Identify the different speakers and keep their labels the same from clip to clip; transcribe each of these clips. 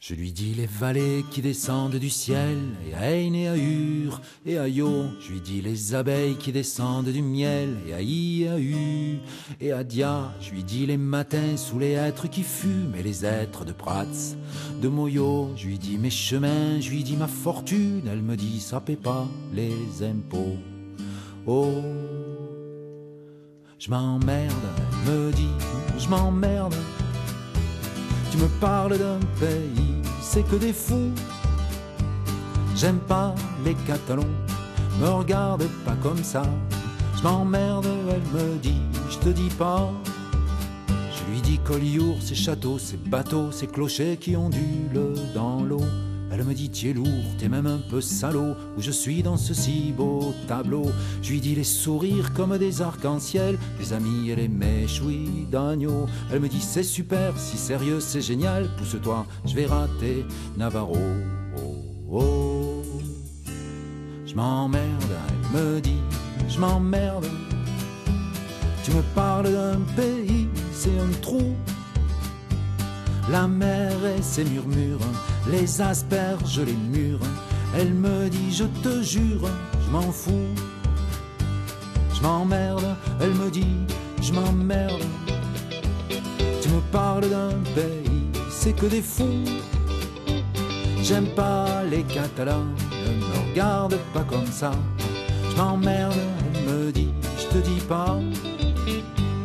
Speaker 1: Je lui dis les vallées qui descendent du ciel, et à Ain et à Ur et à Yo. Je lui dis les abeilles qui descendent du miel, et à I et à U et à Dia. Je lui dis les matins sous les hêtres qui fument, et les êtres de Prats, de Moyo. Je lui dis mes chemins, je lui dis ma fortune. Elle me dit ça paie pas les impôts. Oh, je m'emmerde, elle me dit je m'emmerde. Tu me parles d'un pays, c'est que des fous. J'aime pas les Catalans, me regarde pas comme ça. Je m'emmerde, elle me dit, je te dis pas. Je lui dis Collioure, ces châteaux, ces bateaux, ces clochers qui ondulent dans l'eau. Elle me dit t'es lourd, t'es même un peu salaud, où je suis dans ce si beau tableau. Je lui dis les sourires comme des arcs-en-ciel, les amis et les méchouis d'agneau. Elle me dit c'est super, si sérieux, c'est génial, pousse-toi, je vais rater Navarro. Oh, oh. Je m'emmerde, elle me dit, je m'emmerde. Tu me parles d'un pays, c'est un trou. La mer et ses murmures, les asperges, les murs. Elle me dit je te jure, je m'en fous. Je m'emmerde, elle me dit je m'emmerde. Tu me parles d'un pays, c'est que des fous. J'aime pas les Catalans, ne me regarde pas comme ça. Je m'emmerde, elle me dit je te dis pas.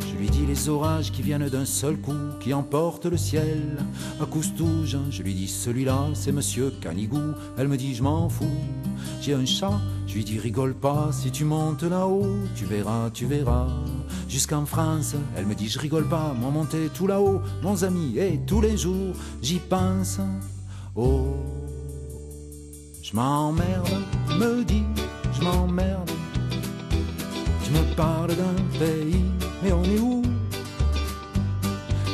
Speaker 1: Je lui dis les orages qui viennent d'un seul coup, qui emportent le ciel à Coustouge. Je lui dis celui-là c'est monsieur Canigou. Elle me dit je m'en fous, j'ai un chat. Je lui dis rigole pas, si tu montes là-haut, tu verras, jusqu'en France. Elle me dit je rigole pas, moi monter tout là-haut, mon ami, et tous les jours j'y pense. Oh, je m'emmerde, me dit je m'emmerde. Tu me parles d'un pays, mais on est où?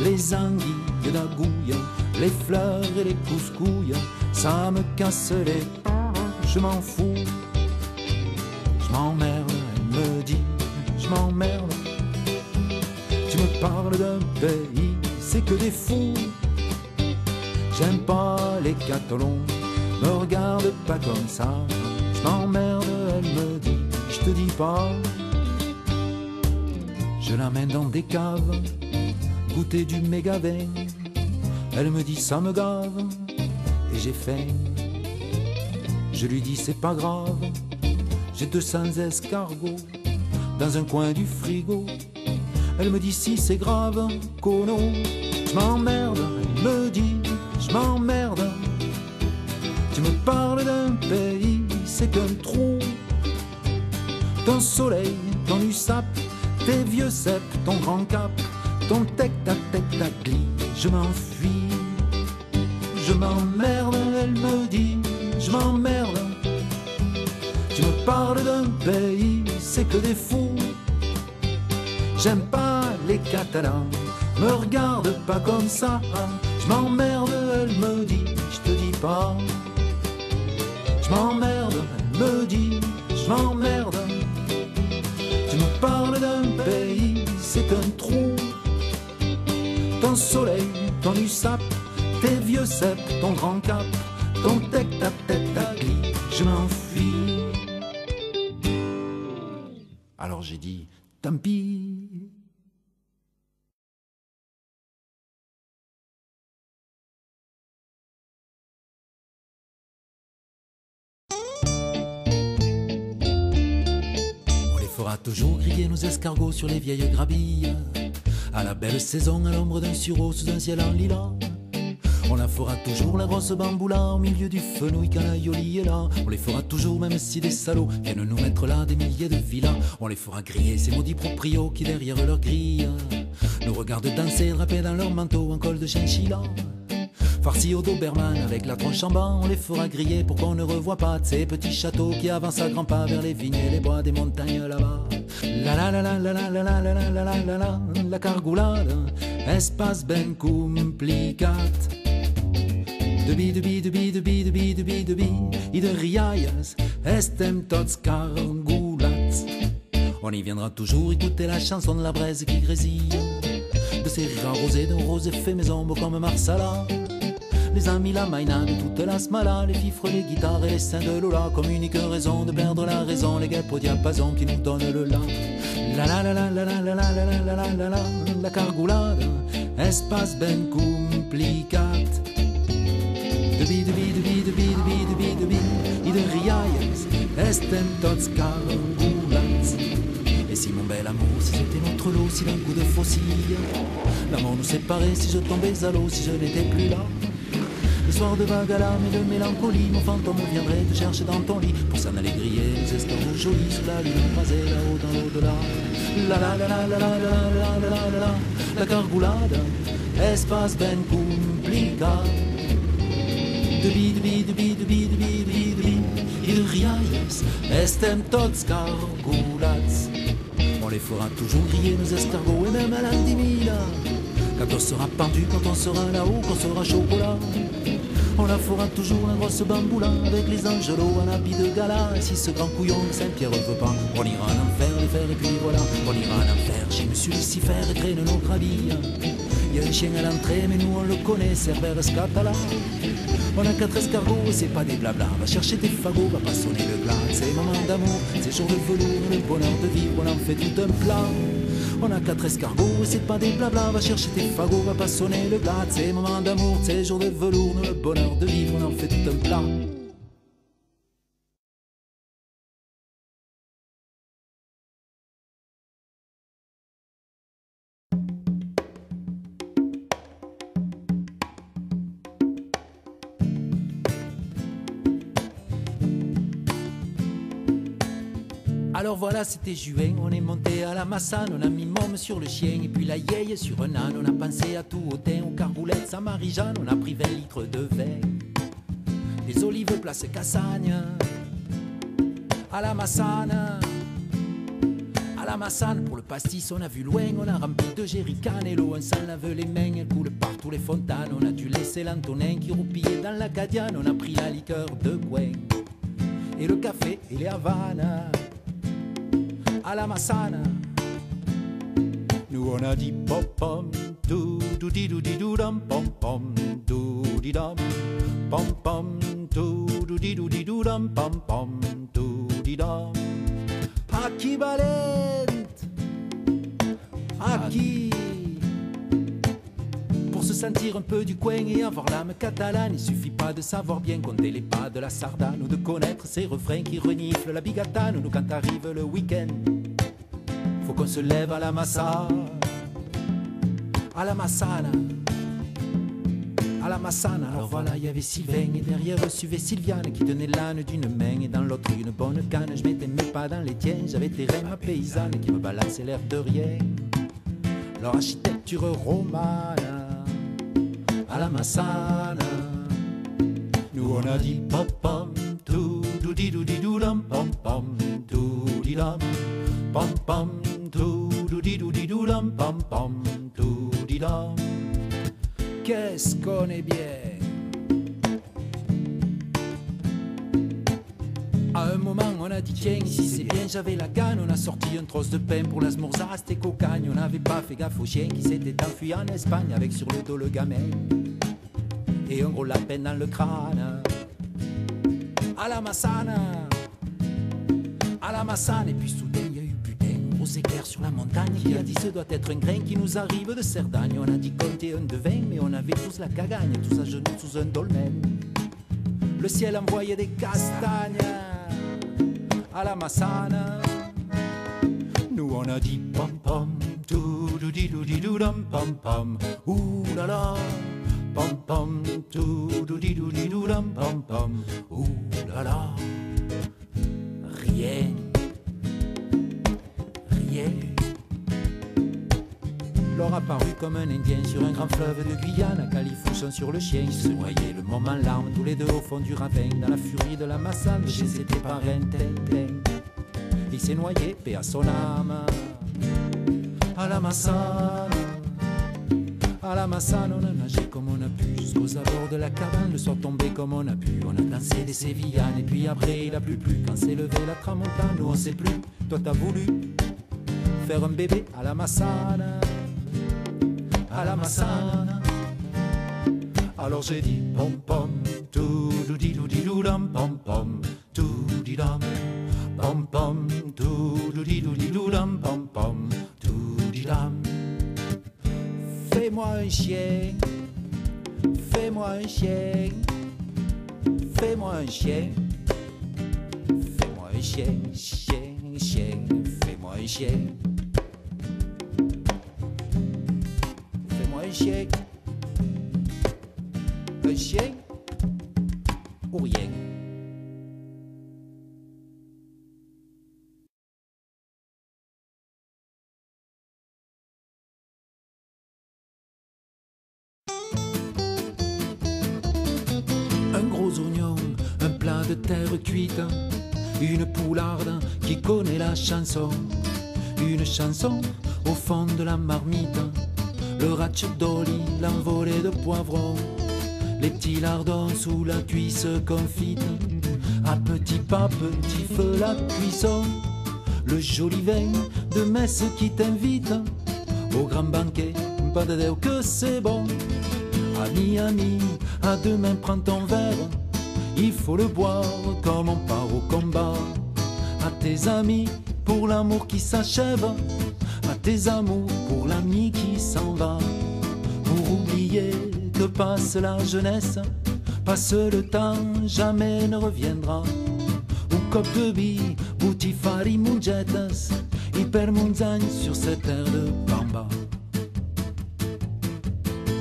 Speaker 1: Les anguilles d'agouille, les fleurs et les couscouilles, ça me casse les... Je m'en fous. Je m'emmerde, elle me dit, je m'emmerde. Tu me parles d'un pays, c'est que des fous. J'aime pas les Catalans, me regarde pas comme ça. Je m'emmerde, elle me dit, je te dis pas. Je l'amène dans des caves, goûter du méga-vin. Elle me dit ça me gave, et j'ai faim. Je lui dis c'est pas grave, j'ai 200 escargots dans un coin du frigo. Elle me dit si c'est grave, cono. Je m'emmerde, elle me dit je m'emmerde. Tu me parles d'un pays, c'est qu'un trou. Ton soleil, ton USAP, tes vieux cèpes, ton grand cap, ton tec-tac-tec-tac-gli, je m'enfuis. Je m'emmerde, elle me dit, je m'emmerde. Tu me parles d'un pays, c'est que des fous. J'aime pas les Catalans, me regarde pas comme ça. Je m'emmerde, elle me dit, je te dis pas. Je m'emmerde, elle me dit, je m'emmerde. Tu me parles d'un pays, c'est un trou. Ton soleil, ton USAP, tes vieux cèpes, ton grand cap, ton tec-tac-tec-tac-gli, je m'enfuis. Alors j'ai dit, tant pis. On fera toujours griller nos escargots sur les vieilles grabilles, à la belle saison, à l'ombre d'un sureau, sous un ciel en lilas. On la fera toujours la grosse bamboula, au milieu du fenouil quand la yoli est là. On les fera toujours même si des salauds viennent nous mettre là des milliers de villas. On les fera griller ces maudits proprios qui derrière leur grille nous regardent danser drapés dans leur manteau en col de chinchilla. Farcis au Doberman avec la tronche en bas, on les fera griller pour qu'on ne revoie pas de ces petits châteaux qui avancent à grands pas vers les vignes et les bois des montagnes là-bas. La la la la la la la la la la la la la la, la cargoulade, espace ben complicat. Debi, debi, debi, debi, debi, debi, debi, i de rialles, estem tots cargoulats. On y viendra toujours écouter la chanson de la braise qui grésille, de ces rires arrosés de roses faits maison beaux comme Marsala. les amis, la mainade, toute la smala, les fifres, les guitares et les seins de Lola, comme unique raison de perdre la raison, les guêpes au diapason qui nous donnent le la. La la la la la la la la la la la la la, la cargoulade, espace ben complicat. De bi, de bi, de bi, de bi, de bi, de bi, de bi, i de rialles, estem tots cargolats. Et si mon bel amour, si c'était notre lot, si d'un coup de faucille, l'amour nous séparait, si je tombais à l'eau, si je n'étais plus là. Le soir de vague à l'âme et de mélancolie, mon fantôme viendrait te chercher dans ton lit pour s'en aller griller les escargots jolis sous la lune croisée là-haut dans l'au-delà. La la la la la la la la la la la la, la cargoulade, espace ben complicat. De bi, de bi, de bi, de bi, de bi, de bi, de bi, i de rialles, estem tots cargolats. On les fera toujours griller nos escargots et même à l'indimida. Quand on sera pendu, quand on sera là-haut, quand on sera chocolat, on la fera toujours la grosse bamboula avec les angelots en habit de gala. Et si ce grand couillon de Saint-Pierre ne veut pas, on ira en enfer les faire et puis voilà, on ira en enfer chez Monsieur Lucifer et traîne nos gravilles. Il y a un chien à l'entrée mais nous on le connaît, Cerbère Scatala. On a 4 escargots et c'est pas des blabla, va chercher tes fagots, va pas sonner le glas. C'est moments d'amour, c'est jours de velours, le bonheur de vivre, on en fait tout un plat. On a 4 escargots et c'est pas des blabla, va chercher tes fagots, va pas sonner le glas. C'est moments d'amour, c'est jours de velours, le bonheur de vivre, on en fait tout un plat. Alors voilà, c'était juin, on est monté à la Massane, on a mis môme sur le chien et puis la yeye sur un âne. On a pensé à tout, au thym, aux cargoulettes, à Marie-Jeanne, on a pris 20 litres de vin, des olives place Cassagne, à la Massane. À la Massane, pour le pastis, on a vu loin, on a rempli de jerrycans et l'eau, on s'en lave les mains, elle coule partout les fontanes. On a dû laisser l'Antonin qui roupillait dans la Cadiane, on a pris la liqueur de Gouin et le café et les Havanes. À la Massane, nous on a dit pom pom, dou dou di dou di dou dam, pom pom, dou di dam, pom pom, dou dou di dou di dou dam, pom pom, dou di dam. À qui balente, à qui? Pour se sentir un peu du coin et avoir l'âme catalane, il suffit pas de savoir bien compter les pas de la sardane ou de connaître ces refrains qui reniflent la bigatane. Nous quand arrive le week-end, faut qu'on se lève à la Massane, à la Massane, à la Massane. Alors voilà, il y avait Sylvain et derrière suivait Sylviane qui tenait l'âne d'une main et dans l'autre une bonne canne. Je mettais mes pas dans les tiens, j'avais tes reins ma paysanne qui me balançait l'air de rien. Leur architecture romane, à la Massane, nous on a dit pom pom, dou dou di dou di dou dam, pom pom, dou di dam, pom pom, dou dou di dou di dou dam, pom pom, dou di dam. Qu'est-ce qu'on est bien. À un moment on a dit tiens ici c'est bien, j'avais la canne. On a sorti un trosse de pain pour la smorza, c'était cocagne. On n'avait pas fait gaffe au chien qui s'était enfui en Espagne avec sur le dos le gamin et un gros lapin dans le crâne. À la Massane, à la Massane. Et puis soudain il y a eu putain gros éclair sur la montagne qui a dit ce doit être un grain qui nous arrive de Cerdagne. On a dit compter un de 20 mais on avait tous la cagagne, tous à genoux sous un dolmen. Le ciel envoyait des castagnes à la Massane. Nous on a dit pom pom, dou dou di dou di dou dam, pom pom, ouh là là, pom pom, dou dou di dou di dou dam, pom pom, ouh là là. Rien, rien. L'or apparut comme un Indien sur un grand fleuve de Guyane. À Califourchon sur le chien, il se noyait le moment larme, tous les deux au fond du ravin. Dans la furie de la Massane, chez ses parrains, tintin. Il s'est noyé, paix à son âme. À la Massane, à la Massane, on a nagé comme on a pu jusqu'aux abords de la cabane. Le soir tombé comme on a pu, on a dansé des sévillanes. Et puis après il a plu, quand s'est levé la tramontane. Nous on sait plus, toi t'as voulu faire un bébé à la Massane. À la Massane, à Alors j'ai dit pom pom, tout di dou di dou dam pom pom, tout di dam, pom pom, tout di dou di dou dam pom pom, tout di dam. Fais-moi un chien, fais-moi un chien, fais-moi un chien, fais-moi un chien, chien, chien, fais-moi un chien. Fais-moi un chien. Un chien ou rien. Un gros oignon, un plat de terre cuite, une poularde qui connaît la chanson, une chanson au fond de la marmite, le ratchet-dolly, l'envolée de poivrons, les petits lardons sous la cuisse confite, à petit pas, petit feu la cuisson, le joli vin de messe qui t'invite au grand banquet, pas de déo que c'est bon. Ami, ami, à demain prends ton verre, il faut le boire comme on part au combat. À tes amis pour l'amour qui s'achève, à tes amours pour l'ami qui s'en va. Pour oublier que passe la jeunesse, passe le temps, jamais ne reviendra. Un cop de billes, boutifari mungetes, hyper munzagne sur cette terre de bamba.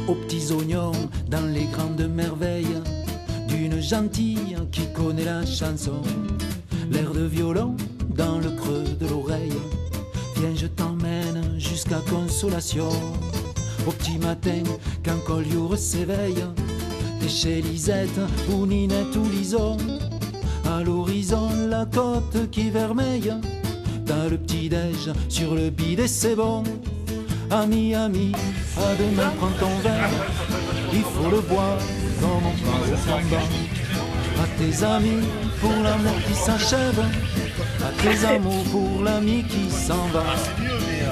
Speaker 1: Aux petits oignons dans les grandes merveilles d'une gentille qui connaît la chanson, l'air de violon dans le creux de l'oreille. Viens, je t'emmène jusqu'à Consolation. Au petit matin, quand Collioure s'éveille, t'es chez Lisette ou Ninette ou Lison. À l'horizon, la côte qui vermeille. Dans le petit-déj, sur le bidet, c'est bon. Ami, ami, à demain prends ton verre, il faut le boire comme on parle au combat. À tes amis pour l'amour qui s'achève, à tes amours pour l'ami qui s'en va.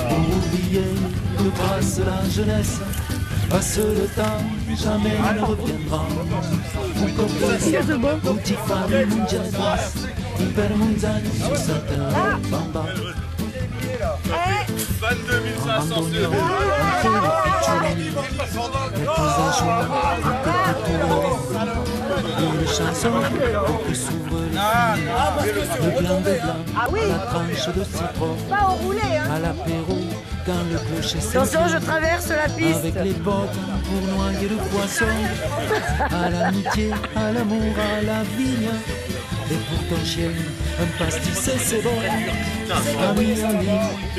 Speaker 1: Pour oublier que passe la jeunesse, passe le temps, jamais ne reviendra. Mon copain, mon petit famille, mon jazz, hyper mondial sur cette terre bamba.
Speaker 2: 22 500 €.
Speaker 1: Une chanson qui s'ouvre le blanc de blanc, la tranche de citron,
Speaker 3: Pas enroulé, hein.
Speaker 1: à l'apéro, quand le clocher
Speaker 3: Attention, je traverse la piste.
Speaker 1: avec les bottes pour noyer le poisson, à l'amitié, à l'amour, à la vigne. Et pour ton chien, un pastis et c'est bon. Ami, ami,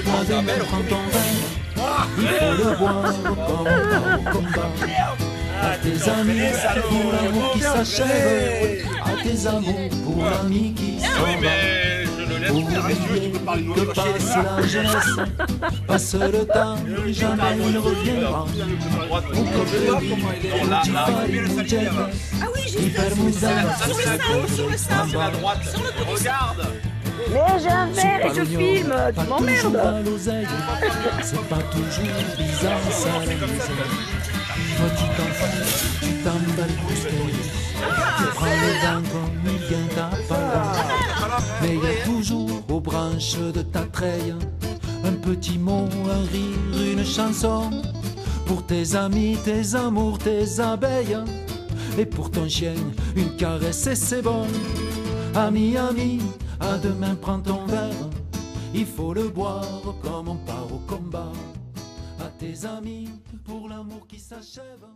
Speaker 1: à demain prends ton vin, il faut le boire comme au combat. À tes amis pour l'amour qui s'achève, à tes amours pour l'ami qui s'en va. Pour oublier que passe la jeunesse, passe le temps, jamais ne reviendra. Mon copain, mon petit fari, mon jet, hyper moussant,
Speaker 2: Sur le sein, c'est la droite. Regarde.
Speaker 3: Mais j'ai un verre et je filme, tu m'emmerdes.
Speaker 1: C'est pas toujours bizarre ça la misère. Toi tu t'en fous, tu t'emballes tu prends le vent comme il vient t'appeler. Mais il y a toujours aux branches de ta treille un petit mot, un rire, une chanson. Pour tes amis, tes amours, tes abeilles. Et pour ton chien, une caresse et c'est bon. Ami, ami, à demain prends ton verre, il faut le boire comme on part au combat. À tes amis pour l'amour qui s'achève.